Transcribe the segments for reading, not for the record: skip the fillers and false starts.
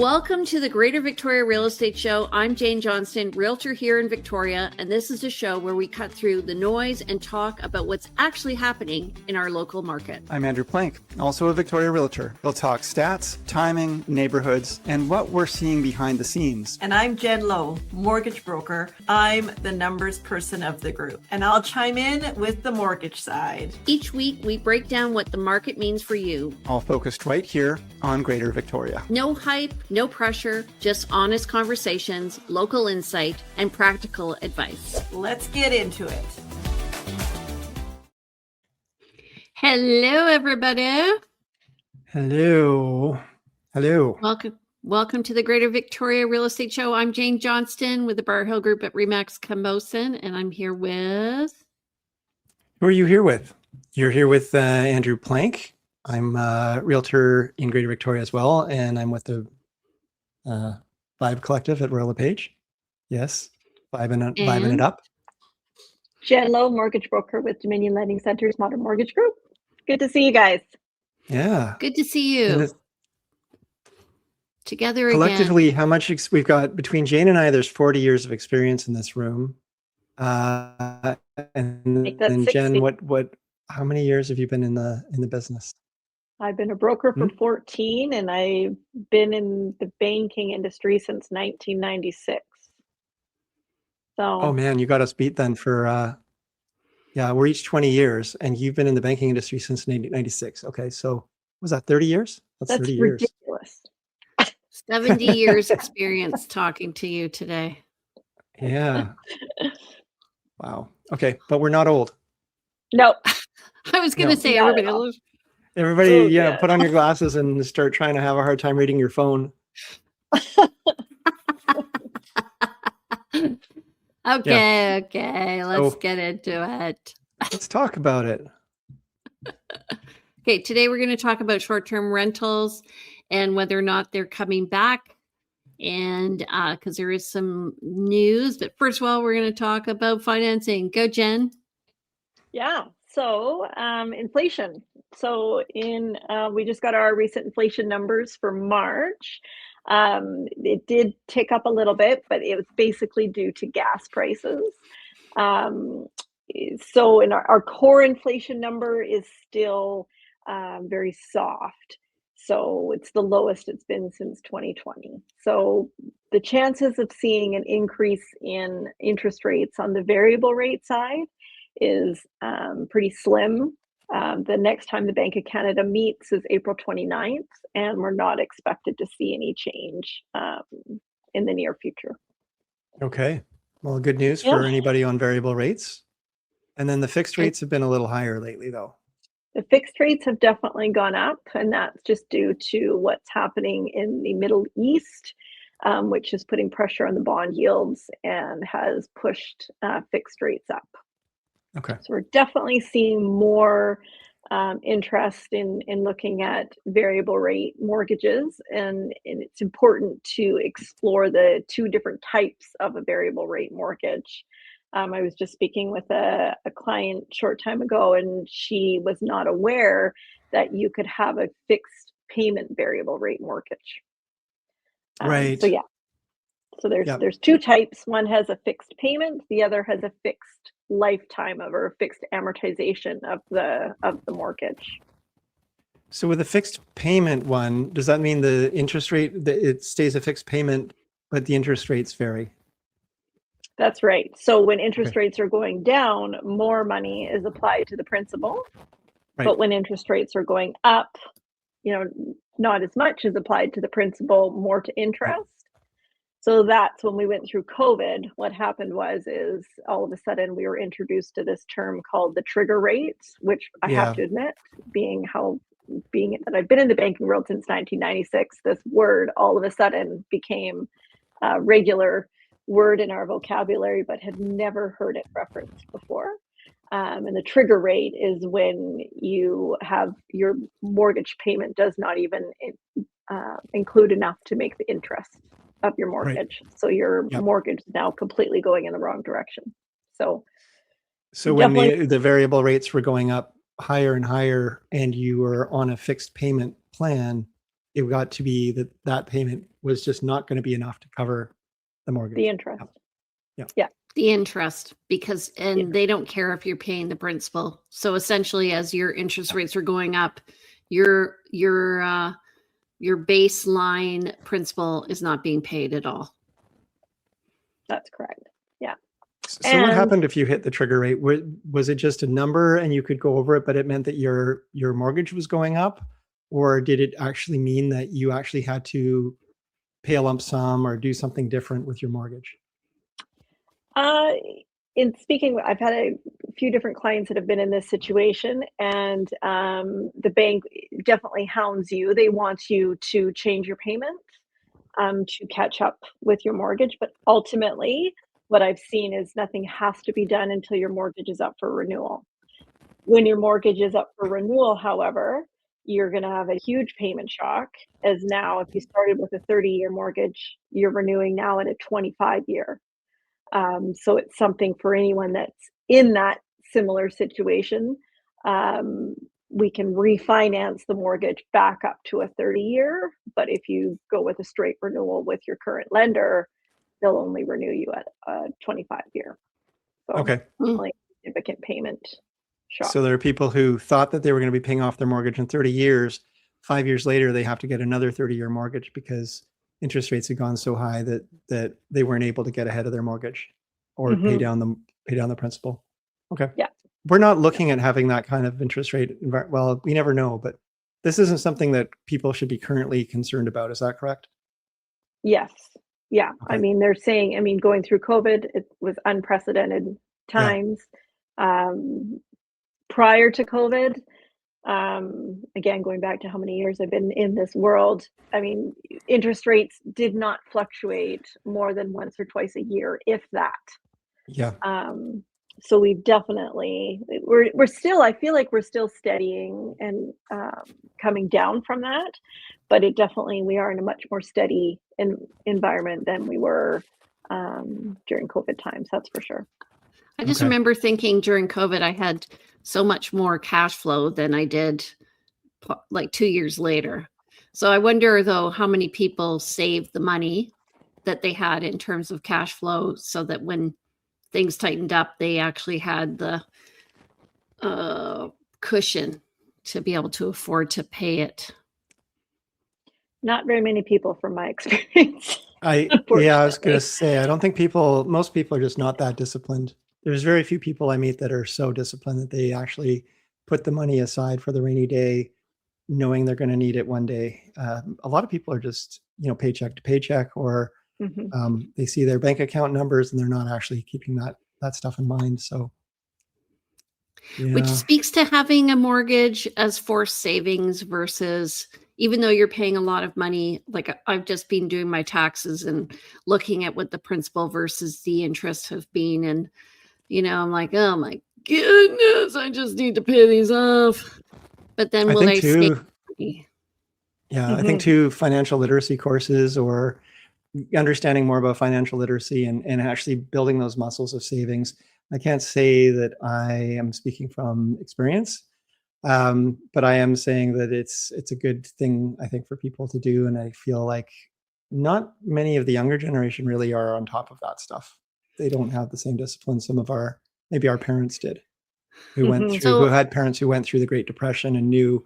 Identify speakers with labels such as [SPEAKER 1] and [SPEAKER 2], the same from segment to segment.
[SPEAKER 1] Welcome to the Greater Victoria Real Estate Show. I'm Jane Johnston, realtor here in Victoria, and this is a show where we cut through the noise and talk about what's actually happening in our local market.
[SPEAKER 2] I'm Andrew Plank, also a Victoria realtor. We'll talk stats, timing, neighborhoods, and what we're seeing behind the scenes.
[SPEAKER 3] And I'm Jen Lowe, mortgage broker. I'm the numbers person of the group, and I'll chime in with the mortgage side.
[SPEAKER 1] Each week, we break down what the market means for you.
[SPEAKER 2] All focused right here on Greater Victoria.
[SPEAKER 1] No hype, no pressure, just honest conversations, local insight, and practical advice.
[SPEAKER 3] Let's get into it.
[SPEAKER 1] Hello, everybody.
[SPEAKER 2] Hello.
[SPEAKER 1] Welcome to the Greater Victoria Real Estate Show. I'm Jane Johnston with the Bar Hill Group at Remax Camosun, and I'm here with...
[SPEAKER 2] Who are you here with? You're here with Andrew Plank. I'm a realtor in Greater Victoria as well, and I'm with the Vibe Collective at Royal LePage. Yes, vibing it up.
[SPEAKER 4] Jen Lowe, mortgage broker with Dominion Lending Centers Modern Mortgage Group. Good to see you guys.
[SPEAKER 2] Yeah.
[SPEAKER 1] Good to see you. Together again.
[SPEAKER 2] Collectively, how much we've got between Jane and I, there's 40 years of experience in this room. And then Jen, how many years have you been in the business?
[SPEAKER 4] I've been a broker for 14, and I've been in the banking industry since 1996. So,
[SPEAKER 2] oh man, you got us beat then for, we're each 20 years, and you've been in the banking industry since 1996. Okay, so was that 30 years? That's 30 years.
[SPEAKER 4] Ridiculous.
[SPEAKER 1] 70 years experience talking to you today.
[SPEAKER 2] Yeah. Wow. Okay, but we're not old.
[SPEAKER 4] No.
[SPEAKER 1] I was going to say
[SPEAKER 2] everybody, put on your glasses and start trying to have a hard time reading your phone.
[SPEAKER 1] Okay. Let's get into it.
[SPEAKER 2] Let's talk about it.
[SPEAKER 1] Okay, today we're going to talk about short-term rentals and whether or not they're coming back. And because there is some news, but first of all, we're going to talk about financing. Go, Jen.
[SPEAKER 4] Yeah. So inflation. So we just got our recent inflation numbers for March. It did tick up a little bit, but it was basically due to gas prices. So in our core inflation number is still very soft. So it's the lowest it's been since 2020. So the chances of seeing an increase in interest rates on the variable rate side is pretty slim. The next time the Bank of Canada meets is April 29th, and we're not expected to see any change in the near future.
[SPEAKER 2] Okay. Well, good news for anybody on variable rates. And then the fixed rates have been a little higher lately, though.
[SPEAKER 4] The fixed rates have definitely gone up, and that's just due to what's happening in the Middle East, which is putting pressure on the bond yields and has pushed fixed rates up.
[SPEAKER 2] Okay.
[SPEAKER 4] So we're definitely seeing more interest in looking at variable rate mortgages, and it's important to explore the two different types of a variable rate mortgage. I was just speaking with a client short time ago, and she was not aware that you could have a fixed payment variable rate mortgage.
[SPEAKER 2] Right.
[SPEAKER 4] So there's two types. One has a fixed payment. The other has a fixed lifetime or a fixed amortization of the mortgage.
[SPEAKER 2] So with a fixed payment one, does that mean the interest rate, it stays a fixed payment, but the interest rates vary?
[SPEAKER 4] That's right. So when interest rates are going down, more money is applied to the principal. Right. But when interest rates are going up, not as much is applied to the principal, more to interest. Right. So that's when we went through COVID. What happened is all of a sudden we were introduced to this term called the trigger rate, which I have to admit, being that I've been in the banking world since 1996, this word all of a sudden became a regular word in our vocabulary, but had never heard it referenced before. And the trigger rate is when you have your mortgage payment does not even include enough to make the interest of your mortgage. Right. So your mortgage is now completely going in the wrong direction. So
[SPEAKER 2] when the variable rates were going up higher and higher, and you were on a fixed payment plan, it got to be that that payment was just not going to be enough to cover the mortgage.
[SPEAKER 4] The interest.
[SPEAKER 1] The interest, because they don't care if you're paying the principal. So essentially, as your interest rates are going up, your baseline principal is not being paid at all.
[SPEAKER 4] That's correct. Yeah.
[SPEAKER 2] So what happened if you hit the trigger rate? Was it just a number and you could go over it, but it meant that your mortgage was going up? Or did it actually mean that you actually had to pay a lump sum or do something different with your mortgage?
[SPEAKER 4] In speaking, I've had a few different clients that have been in this situation, and the bank definitely hounds you. They want you to change your payment to catch up with your mortgage. But ultimately, what I've seen is nothing has to be done until your mortgage is up for renewal. When your mortgage is up for renewal, however, you're going to have a huge payment shock, as now if you started with a 30-year mortgage, you're renewing now at a 25-year. So it's something for anyone that's in that similar situation. We can refinance the mortgage back up to a 30-year, but if you go with a straight renewal with your current lender, they'll only renew you at a 25-year. So
[SPEAKER 2] Okay.
[SPEAKER 4] like significant payment shock.
[SPEAKER 2] So there are people who thought that they were going to be paying off their mortgage in 30 years. 5 years later, they have to get another 30-year mortgage because interest rates had gone so high that they weren't able to get ahead of their mortgage or pay down the principal. Okay.
[SPEAKER 4] Yeah.
[SPEAKER 2] We're not looking at having that kind of interest rate. Well, we never know, but this isn't something that people should be currently concerned about. Is that correct?
[SPEAKER 4] Yes. Yeah.
[SPEAKER 2] Okay.
[SPEAKER 4] I mean, they're saying, going through COVID, it was unprecedented times. Prior to COVID, again, going back to how many years I've been in this world, I mean, interest rates did not fluctuate more than once or twice a year, if that.
[SPEAKER 2] Yeah.
[SPEAKER 4] So we've definitely, we're still, I feel like we're still steadying and coming down from that, but we are in a much more steady environment than we were during COVID times, that's for sure.
[SPEAKER 1] I just remember thinking during COVID, I had so much more cash flow than I did like 2 years later. So I wonder, though, how many people saved the money that they had in terms of cash flow so that when things tightened up, they actually had the cushion to be able to afford to pay it.
[SPEAKER 4] Not very many people from my experience.
[SPEAKER 2] I was going to say, I don't think most people are just not that disciplined. There's very few people I meet that are so disciplined that they actually put the money aside for the rainy day, knowing they're going to need it one day. A lot of people are just, paycheck to paycheck, or they see their bank account numbers and they're not actually keeping that stuff in mind. So, yeah.
[SPEAKER 1] Which speaks to having a mortgage as forced savings versus, even though you're paying a lot of money, like I've just been doing my taxes and looking at what the principal versus the interest have been. And, I'm like, oh my goodness, I just need to pay these off. But then will I save money?
[SPEAKER 2] Yeah, I think too, financial literacy courses or understanding more about financial literacy and actually building those muscles of savings. I can't say that I am speaking from experience, but I am saying that it's a good thing, I think, for people to do. And I feel like not many of the younger generation really are on top of that stuff. They don't have the same discipline some of maybe our parents did, who had parents who went through the Great Depression and knew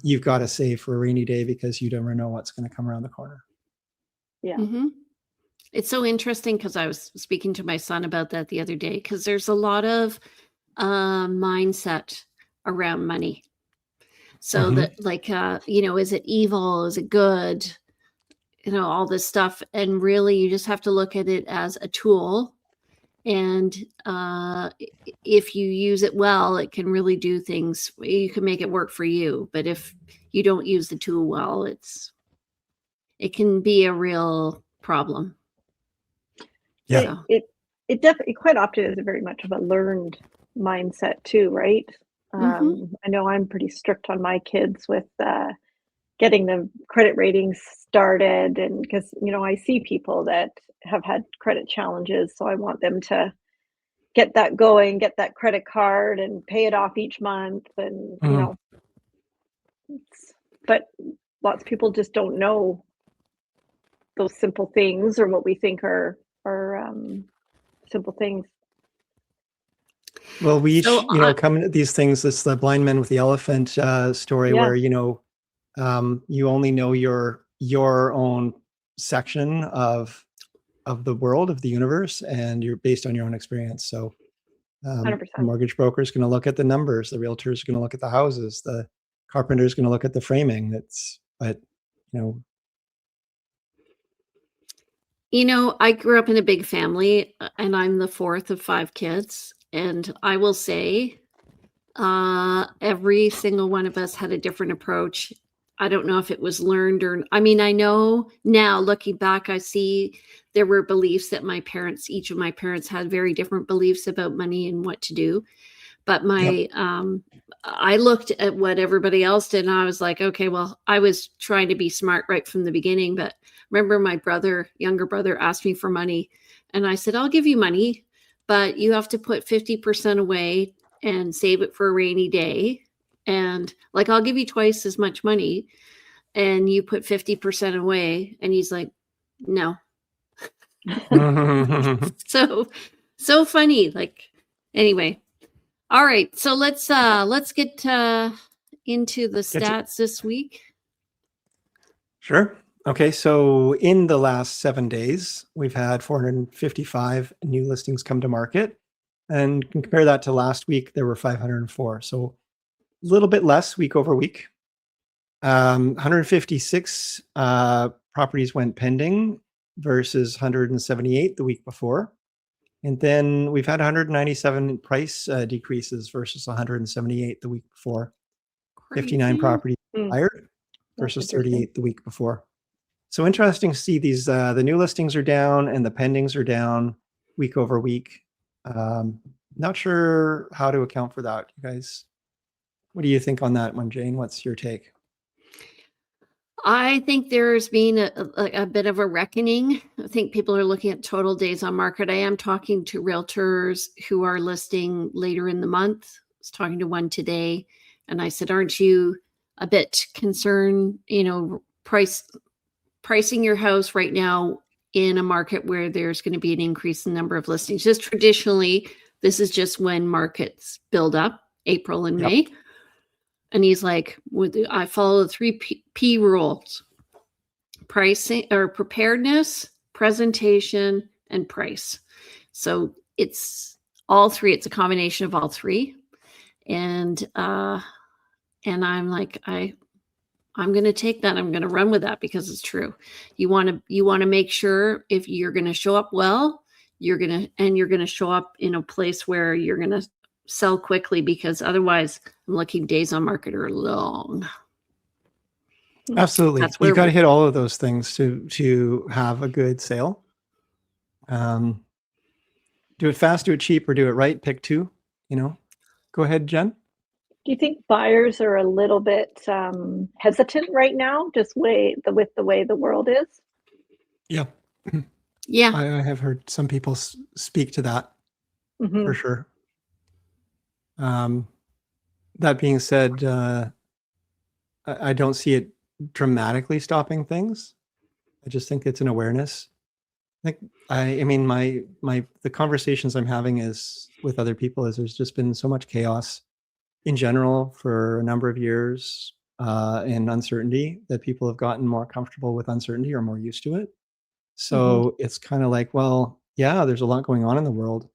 [SPEAKER 2] you've got to save for a rainy day because you never know what's going to come around the corner.
[SPEAKER 4] Yeah.
[SPEAKER 1] It's so interesting because I was speaking to my son about that the other day, because there's a lot of mindset around money. So that is it evil? Is it good? All this stuff. And really, you just have to look at it as a tool. And if you use it well, it can really do things. You can make it work for you. But if you don't use the tool well, it can be a real problem.
[SPEAKER 2] Yeah.
[SPEAKER 4] It definitely quite often is very much of a learned mindset too, right? I know I'm pretty strict on my kids with getting the credit ratings started, and because I see people that have had credit challenges, so I want them to get that going, get that credit card and pay it off each month, and but lots of people just don't know those simple things, or what we think are simple things.
[SPEAKER 2] Well, we each,
[SPEAKER 1] So
[SPEAKER 2] come at these things. It's the blind man with the elephant story,
[SPEAKER 4] Yeah.
[SPEAKER 2] where you only know your own section of the world, of the universe, and you're based on your own experience. So,
[SPEAKER 4] 100%.
[SPEAKER 2] the mortgage broker is going to look at the numbers. The realtor is going to look at the houses. The carpenter is going to look at the framing. But
[SPEAKER 1] I grew up in a big family, and I'm the fourth of 5 kids. And I will say, every single one of us had a different approach. I don't know if it was learned I know now, looking back, I see there were beliefs that each of my parents had very different beliefs about money and what to do. But I looked at what everybody else did, and I was like, okay, well, I was trying to be smart right from the beginning. But remember, my younger brother asked me for money, and I said, I'll give you money, but you have to put 50% away and save it for a rainy day. And I'll give you twice as much money, and you put 50% away. And he's like, no. So funny. Anyway. All right, so let's get into the stats this week.
[SPEAKER 2] Sure. Okay, so in the last 7 days, we've had 455 new listings come to market, and you can compare that to last week. There were 504, so a little bit less week over week. 156 properties went pending versus 178 the week before. And then we've had 197 price decreases versus 178 the week before.
[SPEAKER 1] Crazy.
[SPEAKER 2] 59 properties hired versus 38 the week before. So interesting to see these. The new listings are down and the pendings are down week over week. Not sure how to account for that. You guys, what do you think on that one, Jane? What's your take?
[SPEAKER 1] I think there's been a bit of a reckoning. I think people are looking at total days on market. I am talking to realtors who are listing later in the month. I was talking to one today, and I said, aren't you a bit concerned, pricing your house right now in a market where there's going to be an increase in number of listings? Just traditionally, this is just when markets build up, April and May. And he's like, I follow the 3 P rules: pricing, or preparedness, presentation, and price. So it's all 3. It's a combination of all 3. And I'm like, I'm going to take that. I'm going to run with that because it's true. You want to make sure if you're going to show up well, you're going to show up in a place where you're going to sell quickly, because otherwise I'm looking days on market are long.
[SPEAKER 2] Absolutely. You've got to hit all of those things to have a good sale. Do it fast, do it cheap, or do it right. Pick 2, Go ahead, Jen.
[SPEAKER 4] Do you think buyers are a little bit hesitant right now, just with the way the world is?
[SPEAKER 2] Yeah.
[SPEAKER 1] Yeah.
[SPEAKER 2] I have heard some people speak to that for sure. That being said, I don't see it dramatically stopping things. I just think it's an awareness. I mean, the conversations I'm having is with other people is there's just been so much chaos in general for a number of years, and uncertainty, that people have gotten more comfortable with uncertainty or more used to it. So it's kind of like, well, yeah, there's a lot going on in the world,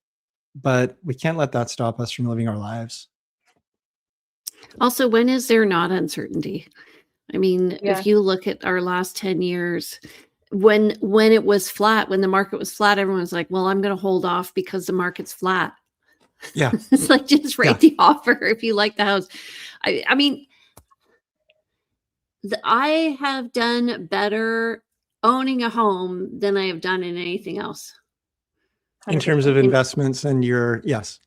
[SPEAKER 2] but we can't let that stop us from living our lives.
[SPEAKER 1] Also, when is there not uncertainty? I mean, if you look at our last 10 years, when it was flat, when the market was flat, everyone's like, well, I'm going to hold off because the market's flat.
[SPEAKER 2] Yeah.
[SPEAKER 1] It's like, just write the offer if you like the house. I mean, I have done better owning a home than I have done in anything else.
[SPEAKER 2] In terms of investments and yes.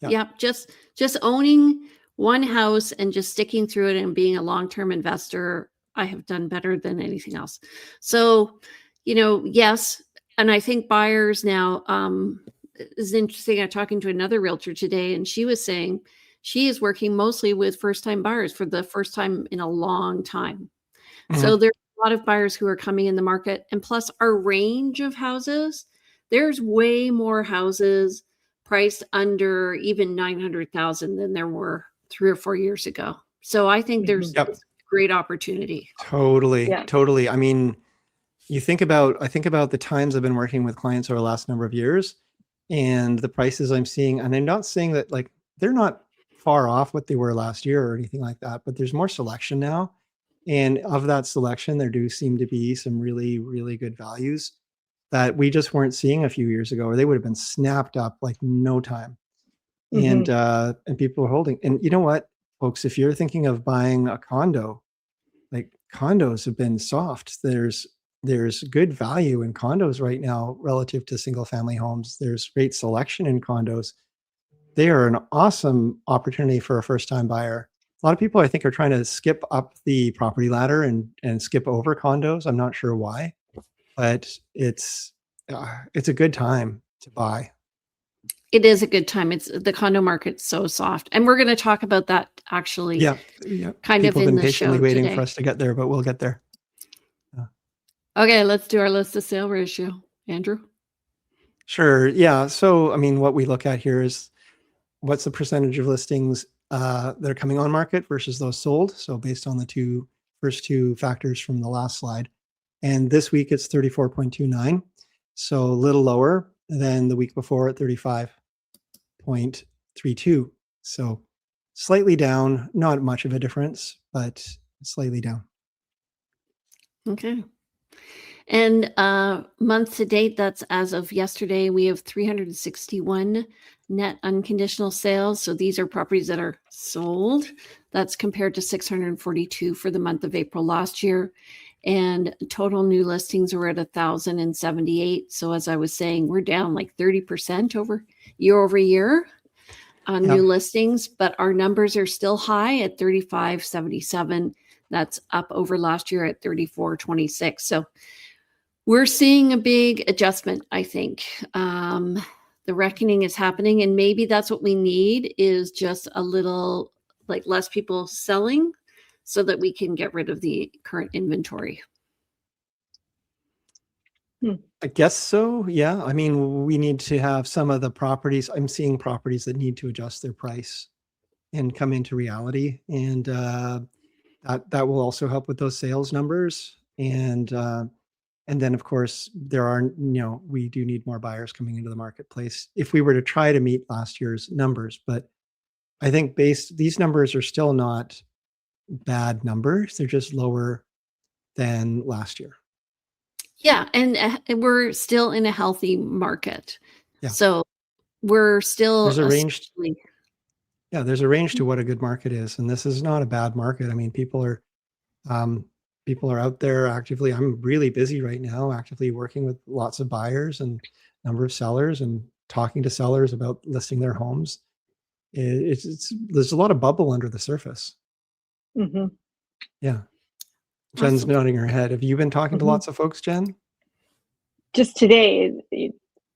[SPEAKER 1] Yeah. Just owning one house and just sticking through it and being a long-term investor, I have done better than anything else. So, yes. And I think buyers now, is interesting. I'm talking to another realtor today, and she was saying, she is working mostly with first-time buyers for the first time in a long time.
[SPEAKER 2] Mhm.
[SPEAKER 1] So there's a lot of buyers who are coming in the market, and plus our range of houses, there's way more houses priced under even 900,000 than there were 3 or 4 years ago. So I think there's
[SPEAKER 2] Yep.
[SPEAKER 1] it's a great opportunity.
[SPEAKER 2] Totally.
[SPEAKER 4] Yeah.
[SPEAKER 2] Totally. I mean, I think about the times I've been working with clients over the last number of years and the prices I'm seeing. And I'm not saying that like they're not far off what they were last year or anything like that, but there's more selection now. And of that selection, there do seem to be some really, really good values that we just weren't seeing a few years ago, or they would have been snapped up like no time. And people are holding. And you know what, folks, if you're thinking of buying a condo, like condos have been soft. There's good value in condos right now relative to single family homes. There's great selection in condos. They are an awesome opportunity for a first time buyer. A lot of people I think are trying to skip up the property ladder and skip over condos. I'm not sure why, but it's a good time to buy.
[SPEAKER 1] It is a good time. It's the condo market's so soft. And we're going to talk about that actually
[SPEAKER 2] Yeah.
[SPEAKER 1] kind
[SPEAKER 2] People
[SPEAKER 1] of
[SPEAKER 2] have
[SPEAKER 1] in
[SPEAKER 2] been
[SPEAKER 1] the show
[SPEAKER 2] patiently waiting
[SPEAKER 1] today.
[SPEAKER 2] for us to get there, but we'll get there.
[SPEAKER 1] Okay, let's do our list of sale ratio. Andrew?
[SPEAKER 2] Sure. Yeah. So, I mean, what we look at here is what's the percentage of listings that are coming on market versus those sold. So based on the first two factors from the last slide. And this week it's 34.29. So a little lower than the week before at 35.32. So slightly down, not much of a difference, but slightly down.
[SPEAKER 1] Okay. And month to date, that's as of yesterday, we have 361 net unconditional sales. So these are properties that are sold. That's compared to 642 for the month of April last year. And total new listings were at 1,078. So as I was saying, we're down like 30% over year on new listings, but our numbers are still high at 3,577. That's up over last year at 3,426. So we're seeing a big adjustment, I think. The reckoning is happening, and maybe that's what we need is just a little like less people selling so that we can get rid of the current inventory.
[SPEAKER 2] I guess so. Yeah. I mean, we need to have some of the properties. I'm seeing properties that need to adjust their price and come into reality. And that will also help with those sales numbers. And then of course we do need more buyers coming into the marketplace if we were to try to meet last year's numbers. But I think these numbers are still not bad numbers. They're just lower than last year.
[SPEAKER 1] Yeah, and we're still in a healthy market.
[SPEAKER 2] Yeah.
[SPEAKER 1] So we're still
[SPEAKER 2] There's a range. Yeah, there's a range to what a good market is, and this is not a bad market. I mean, people are out there actively. I'm really busy right now, actively working with lots of buyers and number of sellers and talking to sellers about listing their homes. There's a lot of bubble under the surface.
[SPEAKER 4] Mm-hmm.
[SPEAKER 2] Yeah. Jen's
[SPEAKER 1] Awesome.
[SPEAKER 2] nodding her head. Have you been talking to lots of folks, Jen?
[SPEAKER 4] Just today,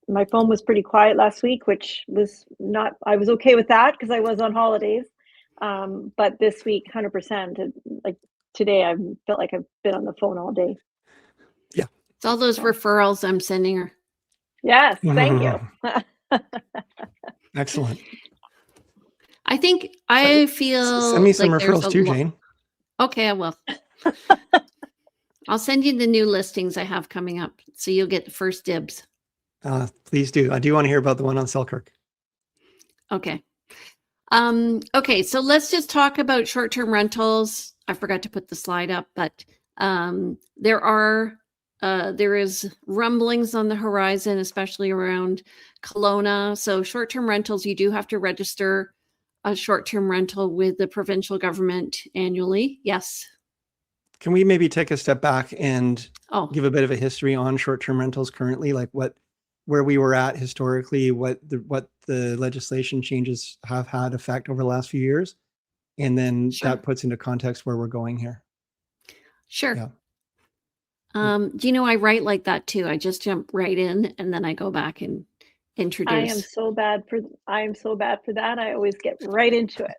[SPEAKER 4] my phone was pretty quiet last week, which was not, I was okay with that because I was on holidays. But this week, 100%, like today, I felt like I've been on the phone all day.
[SPEAKER 2] Yeah.
[SPEAKER 1] It's all those referrals I'm sending her.
[SPEAKER 4] Yes, thank you.
[SPEAKER 2] Excellent.
[SPEAKER 1] I think I feel
[SPEAKER 2] Send me some
[SPEAKER 1] like there's
[SPEAKER 2] referrals too, Jane.
[SPEAKER 1] Okay, I will. I'll send you the new listings I have coming up, so you'll get the first dibs.
[SPEAKER 2] Please do. I do want to hear about the one on Selkirk.
[SPEAKER 1] Okay. Okay, so let's just talk about short-term rentals. I forgot to put the slide up, but there is rumblings on the horizon, especially around Kelowna. So short-term rentals, you do have to register a short-term rental with the provincial government annually. Yes.
[SPEAKER 2] Can we maybe take a step back and give a bit of a history on short-term rentals currently, like where we were at historically, what the legislation changes have had effect over the last few years, and then that puts into context where we're going here.
[SPEAKER 1] Sure.
[SPEAKER 2] Yeah.
[SPEAKER 1] Do you know I write like that too? I just jump right in and then I go back and introduce.
[SPEAKER 4] I am so bad for that. I always get right into it.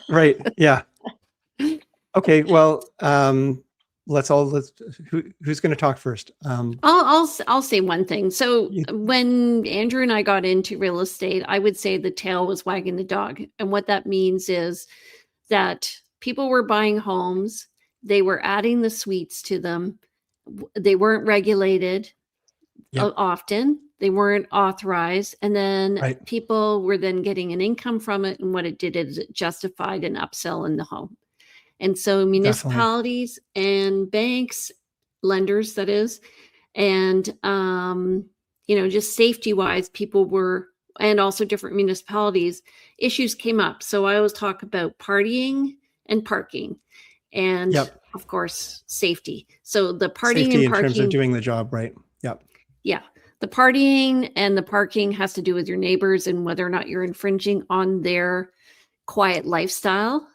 [SPEAKER 2] Right. Yeah. Okay. Well, who's going to talk first?
[SPEAKER 1] I'll say one thing. So
[SPEAKER 2] You-
[SPEAKER 1] when Andrew and I got into real estate, I would say the tail was wagging the dog. And what that means is that people were buying homes, they were adding the suites to them. They weren't regulated
[SPEAKER 2] Yep.
[SPEAKER 1] often. They weren't authorized. And then
[SPEAKER 2] Right.
[SPEAKER 1] people were then getting an income from it. And what it did is it justified an upsell in the home. And so municipalities and banks, lenders, that is, and, just safety wise, people were, and also different municipalities, issues came up. So I always talk about partying and parking and
[SPEAKER 2] Yep.
[SPEAKER 1] of course, safety. So the partying
[SPEAKER 2] Safety
[SPEAKER 1] and
[SPEAKER 2] in terms
[SPEAKER 1] parking,
[SPEAKER 2] of doing the job right. Yep.
[SPEAKER 1] yeah, the partying and the parking has to do with your neighbors and whether or not you're infringing on their quiet lifestyle.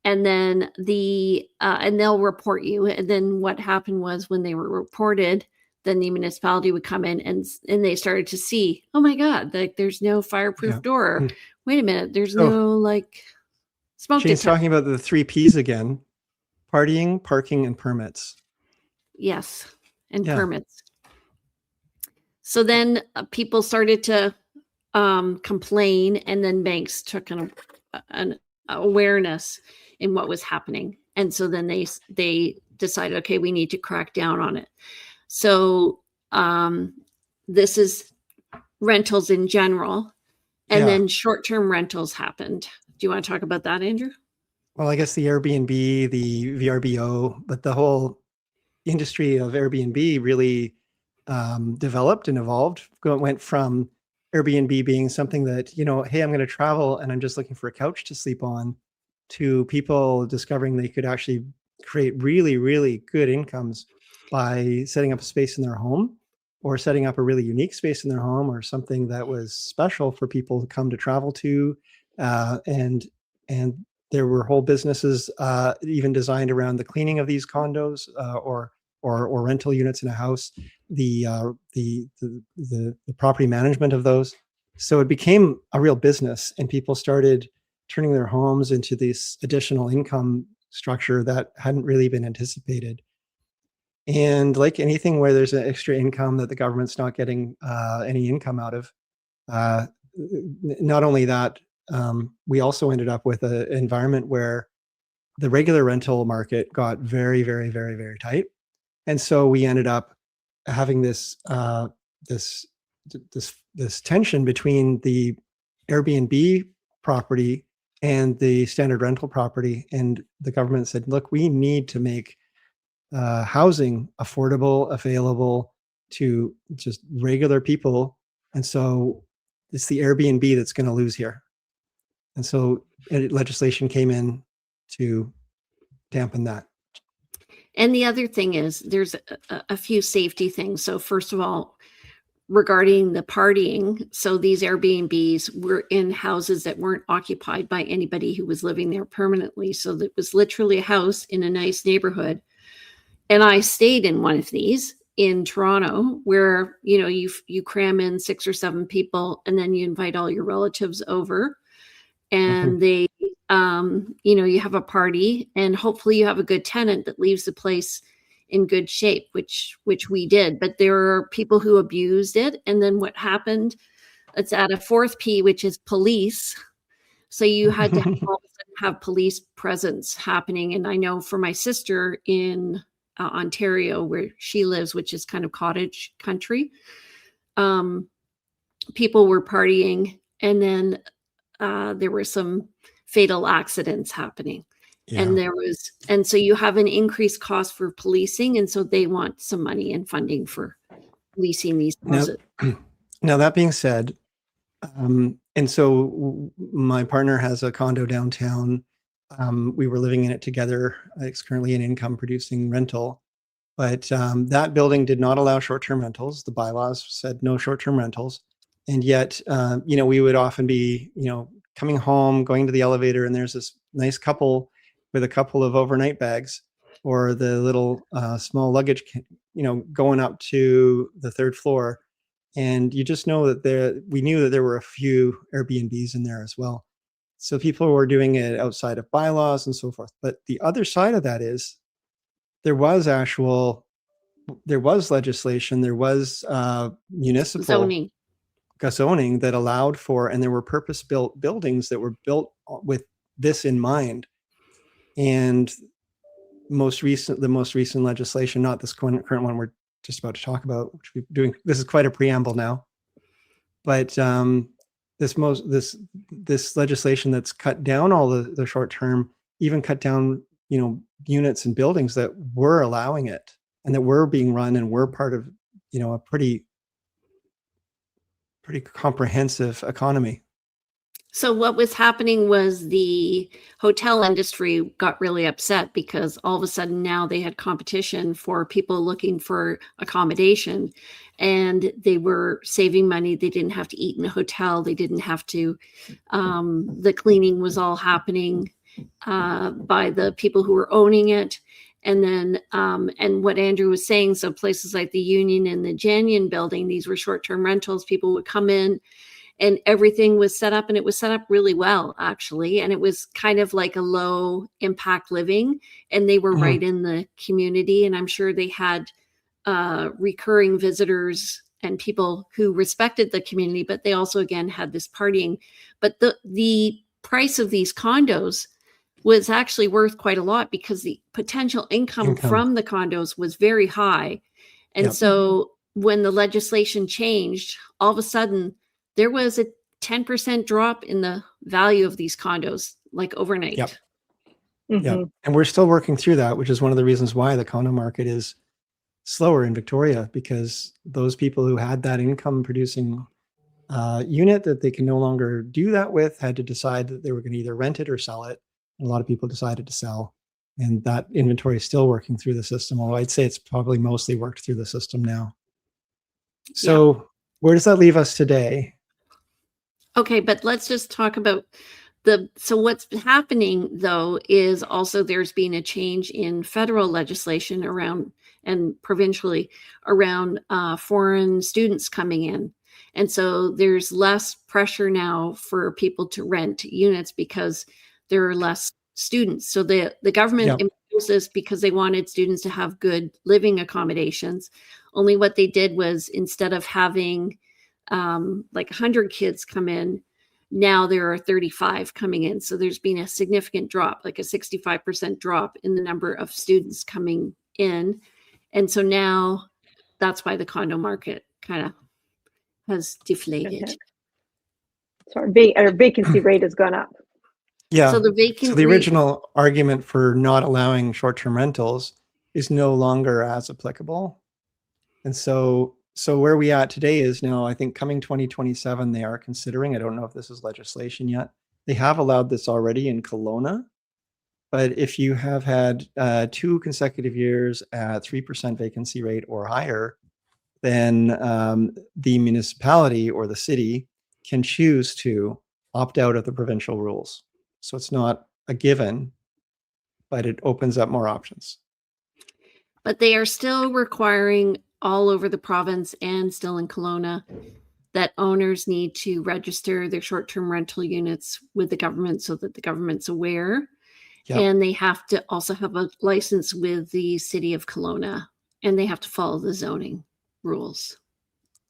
[SPEAKER 1] And then and they'll report you. And then what happened was when they were reported, then the municipality would come in and they started to see, oh my God, like there's no fireproof
[SPEAKER 2] Yeah.
[SPEAKER 1] door. Wait a minute, there's
[SPEAKER 2] So,
[SPEAKER 1] no like smoke
[SPEAKER 2] Jane's
[SPEAKER 1] detector.
[SPEAKER 2] talking about the 3 Ps again: partying, parking, and permits.
[SPEAKER 1] Yes, and
[SPEAKER 2] Yeah.
[SPEAKER 1] permits. So then people started to complain, and then banks took an awareness in what was happening, and so then they decided, okay, we need to crack down on it. So this is rentals in general, and
[SPEAKER 2] Yeah.
[SPEAKER 1] then short-term rentals happened. Do you want to talk about that, Andrew?
[SPEAKER 2] Well, I guess the Airbnb, the VRBO, but the whole industry of Airbnb really developed and evolved. Went from Airbnb being something that, hey, I'm going to travel and I'm just looking for a couch to sleep on, to people discovering they could actually create really, really good incomes by setting up a space in their home, or setting up a really unique space in their home, or something that was special for people to come to travel to. And there were whole businesses even designed around the cleaning of these condos or rental units in a house, the property management of those. So it became a real business, and people started turning their homes into this additional income structure that hadn't really been anticipated. And like anything where there's an extra income that the government's not getting any income out of, not only that, we also ended up with an environment where the regular rental market got very, very, very, very tight. And so we ended up having this tension between the Airbnb property and the standard rental property. And the government said, look, we need to make housing affordable, available to just regular people. And so it's the Airbnb that's going to lose here. And so legislation came in to dampen that.
[SPEAKER 1] And the other thing is there's a few safety things. So first of all, regarding the partying, so these Airbnbs were in houses that weren't occupied by anybody who was living there permanently. So it was literally a house in a nice neighborhood. And I stayed in one of these in Toronto, where, you cram in 6 or 7 people, and then you invite all your relatives over, and they, you have a party, and hopefully you have a good tenant that leaves the place in good shape, which we did. But there are people who abused it. And then what happened, it's at a 4th P, which is police. So you had to have police presence happening. And I know for my sister in Ontario, where she lives, which is kind of cottage country, people were partying, and then there were some fatal accidents happening. Yeah. And so you have an increased cost for policing, and so they want some money and funding for policing these houses.
[SPEAKER 2] Now that being said, and so my partner has a condo downtown. We were living in it together. It's currently an income producing rental, but that building did not allow short-term rentals. The bylaws said no short-term rentals. And yet, we would often be, coming home, going to the elevator, and there's this nice couple with a couple of overnight bags, or the little small luggage, going up to the 3rd floor. And you just know that we knew that there were a few Airbnbs in there as well. So people were doing it outside of bylaws and so forth. But the other side of that is there was legislation, there was municipal zoning that allowed for, and there were purpose-built buildings that were built with this in mind. And the most recent legislation, not this current one we're just about to talk about, which we're doing, this is quite a preamble now, but this legislation that's cut down all the short term, even cut down, units and buildings that were allowing it and that were being run and were part of, a pretty comprehensive economy.
[SPEAKER 1] So what was happening was the hotel industry got really upset because all of a sudden now they had competition for people looking for accommodation, and they were saving money. They didn't have to eat in a hotel. They didn't have to, the cleaning was all happening by the people who were owning it. And then, and what Andrew was saying, so places like the Union and the Janyon building, these were short-term rentals. People would come in and everything was set up, and it was set up really well, actually. And it was kind of like a low impact living, and they were right in the community. And I'm sure they had recurring visitors and people who respected the community, but they also, again, had this partying. But the price of these condos was actually worth quite a lot because the potential income from the condos was very high. And so when the legislation changed, all of a sudden there was a 10% drop in the value of these condos, like overnight.
[SPEAKER 2] Yep. And we're still working through that, which is one of the reasons why the condo market is slower in Victoria, because those people who had that income producing unit that they can no longer do that with had to decide that they were going to either rent it or sell it. And a lot of people decided to sell, and that inventory is still working through the system, although I'd say it's probably mostly worked through the system now. So where does that leave us today?
[SPEAKER 1] Okay, but let's just talk about so what's happening though is also there's been a change in federal legislation around and provincially around foreign students coming in. And so there's less pressure now for people to rent units because there are less students. So the government imposed this because they wanted students to have good living accommodations. Only what they did was, instead of having like 100 kids come in, now there are 35 coming in. So there's been a significant drop, like a 65% drop in the number of students coming in. And so now that's why the condo market kind of has deflated.
[SPEAKER 4] So our vacancy rate has gone up.
[SPEAKER 2] Yeah.
[SPEAKER 1] So the
[SPEAKER 2] original argument for not allowing short-term rentals is no longer as applicable. And so where we at today is now, I think coming 2027, they are considering, I don't know if this is legislation yet. They have allowed this already in Kelowna. But if you have had 2 consecutive years at 3% vacancy rate or higher, then the municipality or the city can choose to opt out of the provincial rules. So it's not a given, but it opens up more options.
[SPEAKER 1] But they are still requiring all over the province and still in Kelowna that owners need to register their short-term rental units with the government so that the government's aware. Yep. And they have to also have a license with the city of Kelowna, and they have to follow the zoning rules.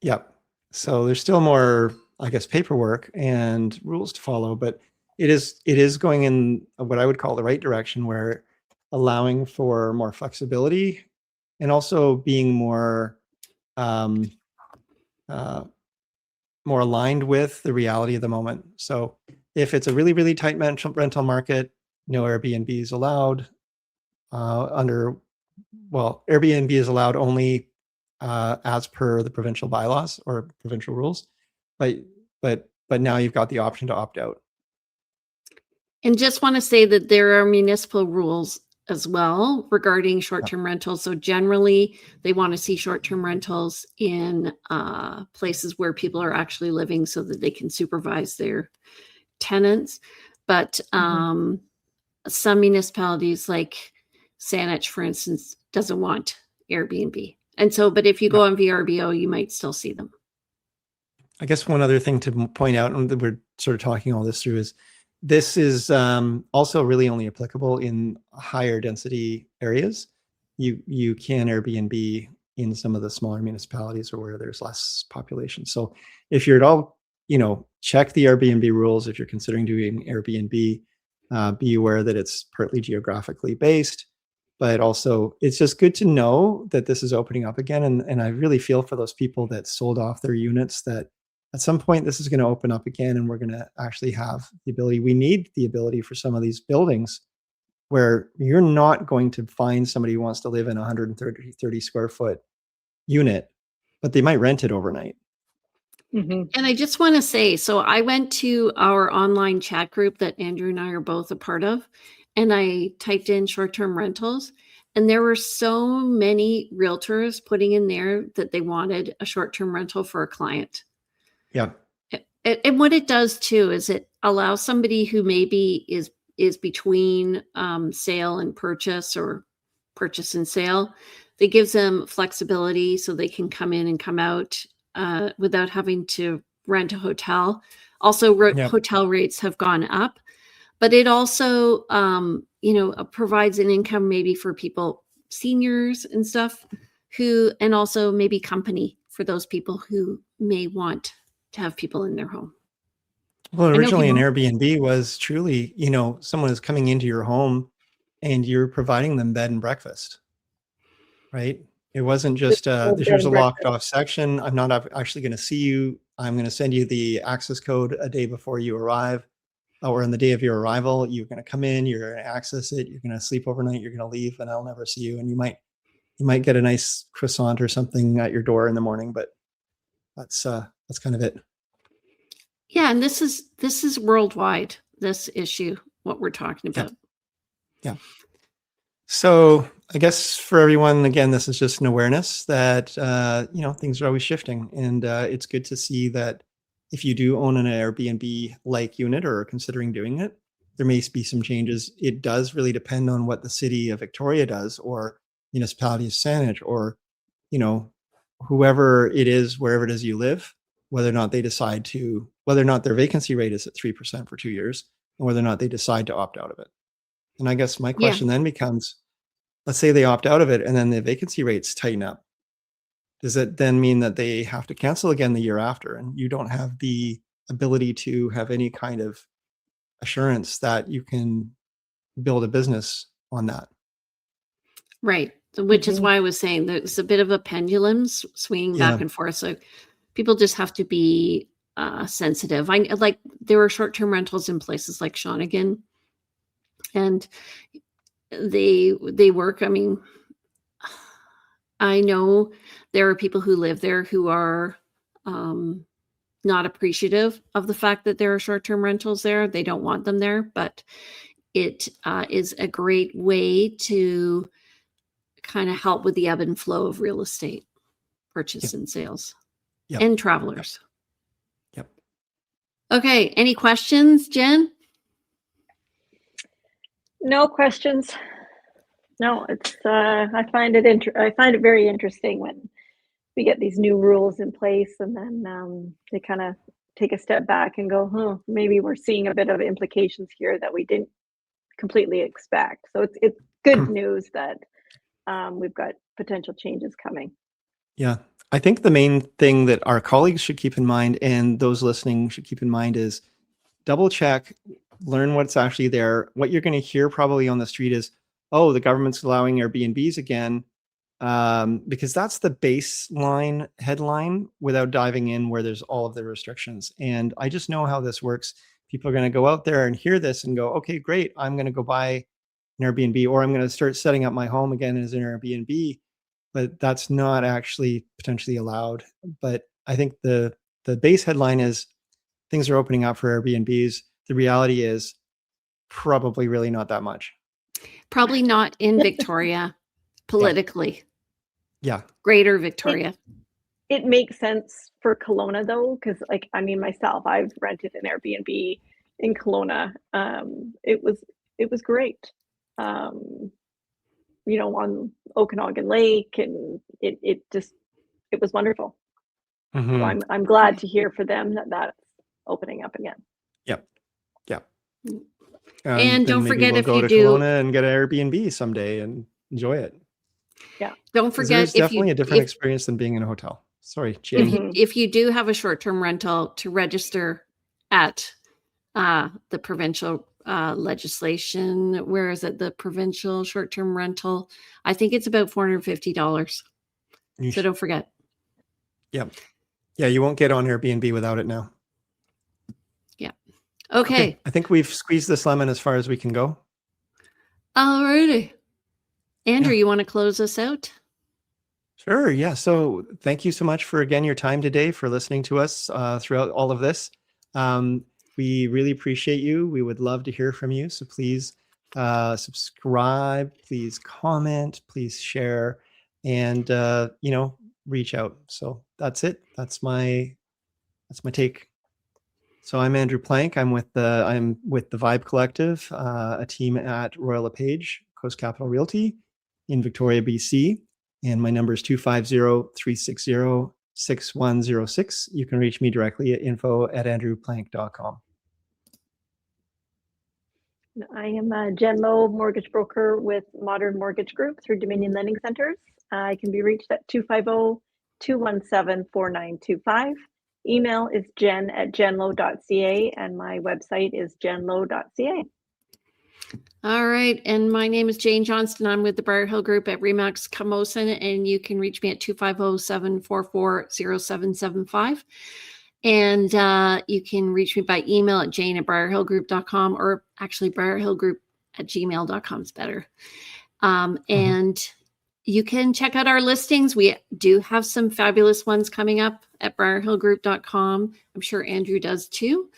[SPEAKER 2] Yep. So there's still more, I guess, paperwork and rules to follow, but it is going in what I would call the right direction, where allowing for more flexibility and also being more more aligned with the reality of the moment. So if it's a really, really tight rental market, no Airbnb is allowed. Airbnb is allowed only as per the provincial bylaws or provincial rules, but now you've got the option to opt out.
[SPEAKER 1] And just want to say that there are municipal rules as well regarding short-term rentals. So generally, they want to see short-term rentals in places where people are actually living so that they can supervise their tenants. But some municipalities, like Saanich, for instance, doesn't want Airbnb. And so, but if you go on VRBO, you might still see them.
[SPEAKER 2] I guess one other thing to point out, and we're sort of talking all this through, is this is also really only applicable in higher density areas. You can Airbnb in some of the smaller municipalities or where there's less population. So if you're at all, check the Airbnb rules. If you're considering doing Airbnb, be aware that it's partly geographically based, but also it's just good to know that this is opening up again. And I really feel for those people that sold off their units, that at some point this is going to open up again, and we're going to actually have the ability. We need the ability for some of these buildings where you're not going to find somebody who wants to live in a 130 square foot unit, but they might rent it overnight.
[SPEAKER 1] And I just want to say, so I went to our online chat group that Andrew and I are both a part of, and I typed in short-term rentals, and there were so many realtors putting in there that they wanted a short-term rental for a client.
[SPEAKER 2] Yeah.
[SPEAKER 1] And what it does too is it allows somebody who maybe is between sale and purchase, or purchase and sale. It gives them flexibility so they can come in and come out without having to rent a hotel. Also, hotel rates have gone up, but it also, provides an income maybe for people, seniors and stuff, and also maybe company for those people who may want to have people in their home.
[SPEAKER 2] Well, originally an Airbnb was truly, someone is coming into your home and you're providing them bed and breakfast, right? It wasn't just, here's a locked off section. I'm not actually going to see you. I'm going to send you the access code a day before you arrive, or on the day of your arrival. You're going to come in, you're going to access it, you're going to sleep overnight, you're going to leave, and I'll never see you. And you might get a nice croissant or something at your door in the morning, but that's kind of it.
[SPEAKER 1] Yeah, and this is worldwide, this issue, what we're talking about.
[SPEAKER 2] Yeah. So I guess for everyone, again, this is just an awareness that, things are always shifting. And it's good to see that if you do own an Airbnb-like unit or are considering doing it, there may be some changes. It does really depend on what the city of Victoria does, or municipality of Saanich, or, whoever it is, wherever it is you live, whether or not their vacancy rate is at 3% for 2 years, and whether or not they decide to opt out of it. And I guess my question then becomes, let's say they opt out of it and then the vacancy rates tighten up. Does it then mean that they have to cancel again the year after, and you don't have the ability to have any kind of assurance that you can build a business on that?
[SPEAKER 1] Right. Which is why I was saying there's a bit of a pendulum swinging back and forth. So people just have to be sensitive. There were short-term rentals in places like Shawnigan, and they work. I mean, I know there are people who live there who are not appreciative of the fact that there are short-term rentals there. They don't want them there, but it is a great way to kind of help with the ebb and flow of real estate purchase and sales and travelers.
[SPEAKER 2] Yep.
[SPEAKER 1] Okay. Any questions, Jen?
[SPEAKER 4] No questions. No, it's I find it very interesting when we get these new rules in place, and then they kind of take a step back and go, maybe we're seeing a bit of implications here that we didn't completely expect. So it's good news that we've got potential changes coming.
[SPEAKER 2] Yeah. I think the main thing that our colleagues should keep in mind, and those listening should keep in mind, is double check, learn what's actually there. What you're going to hear probably on the street is, oh, the government's allowing Airbnbs again, because that's the baseline headline without diving in where there's all of the restrictions. And I just know how this works. People are going to go out there and hear this and go, okay, great, I'm going to go buy an Airbnb, or I'm going to start setting up my home again as an Airbnb. But that's not actually potentially allowed. But I think the base headline is things are opening up for Airbnbs. The reality is probably really not that much.
[SPEAKER 1] Probably not in Victoria politically.
[SPEAKER 2] Yeah. Greater
[SPEAKER 1] Victoria.
[SPEAKER 4] It makes sense for Kelowna though, because myself, I've rented an Airbnb in Kelowna. It was great. On Okanagan Lake, and it was wonderful.
[SPEAKER 2] Mhm.
[SPEAKER 4] So I'm glad to hear for them that that's opening up again.
[SPEAKER 2] Yep. Yep.
[SPEAKER 1] And
[SPEAKER 2] then
[SPEAKER 1] don't
[SPEAKER 2] maybe
[SPEAKER 1] forget,
[SPEAKER 2] we'll
[SPEAKER 1] if
[SPEAKER 2] go
[SPEAKER 1] you
[SPEAKER 2] to
[SPEAKER 1] do-
[SPEAKER 2] Kelowna and get an Airbnb someday and enjoy it.
[SPEAKER 1] Don't
[SPEAKER 2] 'Cause
[SPEAKER 1] forget,
[SPEAKER 2] there's
[SPEAKER 1] if
[SPEAKER 2] definitely
[SPEAKER 1] you
[SPEAKER 2] a different experience than being in a hotel. Sorry, Jay.
[SPEAKER 1] if you do have a short-term rental, to register at the provincial legislation. Where is it? The provincial short-term rental. I think it's about $450. So don't forget.
[SPEAKER 2] Yep. Yeah, you won't get on Airbnb without it now.
[SPEAKER 1] Yeah. Okay.
[SPEAKER 2] I think we've squeezed this lemon as far as we can go.
[SPEAKER 1] Alrighty. Andrew,
[SPEAKER 2] Yeah.
[SPEAKER 1] you want to close us out?
[SPEAKER 2] Sure. Yeah. So thank you so much for, again, your time today, for listening to us throughout all of this. We really appreciate you. We would love to hear from you. So please subscribe, please comment, please share, and, reach out. So that's it. That's my take. So I'm Andrew Plank. I'm with the Vibe Collective, a team at Royal LePage Coast Capital Realty in Victoria, BC. And my number is 250-360-6106. You can reach me directly at info@andrewplank.com.
[SPEAKER 4] I am a Jen Lowe mortgage broker with Modern Mortgage Group through Dominion Lending Centers. I can be reached at 250-217-4925. Email is jen@jenlow.ca, and my website is jenlow.ca.
[SPEAKER 1] All right. And my name is Jane Johnston. I'm with the Briar Hill Group at Remax Camosun, and you can reach me at 250-744-0775. And you can reach me by email at jane@briarhillgroup.com, or actually briarhillgroup@gmail.com is better. And you can check out our listings. We do have some fabulous ones coming up at briarhillgroup.com. I'm sure Andrew does too.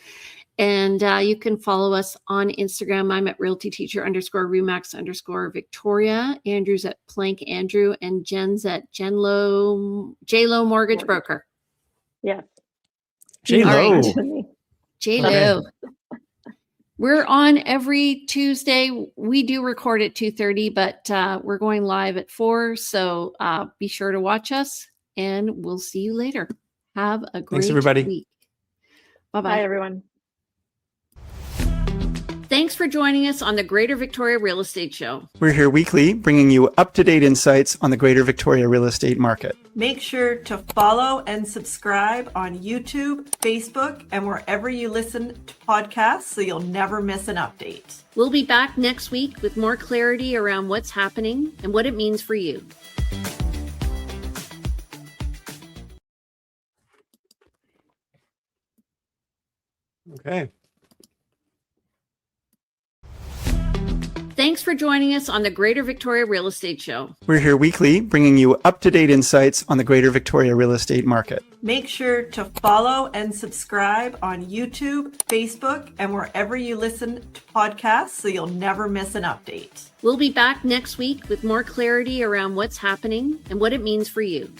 [SPEAKER 1] And you can follow us on Instagram. I'm at realtyteacher_remax_Victoria. Andrew's at Plank Andrew, and Jen's at JLo Mortgage Broker.
[SPEAKER 4] Yes.
[SPEAKER 2] J-Lo.
[SPEAKER 1] JLo. We're on every Tuesday. We do record at 2:30, but we're going live at 4. So be sure to watch us, and we'll see you later. Have a great
[SPEAKER 2] Thanks, everybody.
[SPEAKER 1] week. Bye-bye.
[SPEAKER 4] Bye, everyone.
[SPEAKER 1] Thanks for joining us on the Greater Victoria Real Estate Show.
[SPEAKER 2] We're here weekly, bringing you up-to-date insights on the Greater Victoria real estate market.
[SPEAKER 3] Make sure to follow and subscribe on YouTube, Facebook, and wherever you listen to podcasts so you'll never miss an update.
[SPEAKER 1] We'll be back next week with more clarity around what's happening and what it means for you.
[SPEAKER 2] Okay.
[SPEAKER 1] Thanks for joining us on the Greater Victoria Real Estate Show.
[SPEAKER 2] We're here weekly, bringing you up-to-date insights on the Greater Victoria real estate market.
[SPEAKER 3] Make sure to follow and subscribe on YouTube, Facebook, and wherever you listen to podcasts so you'll never miss an update.
[SPEAKER 1] We'll be back next week with more clarity around what's happening and what it means for you.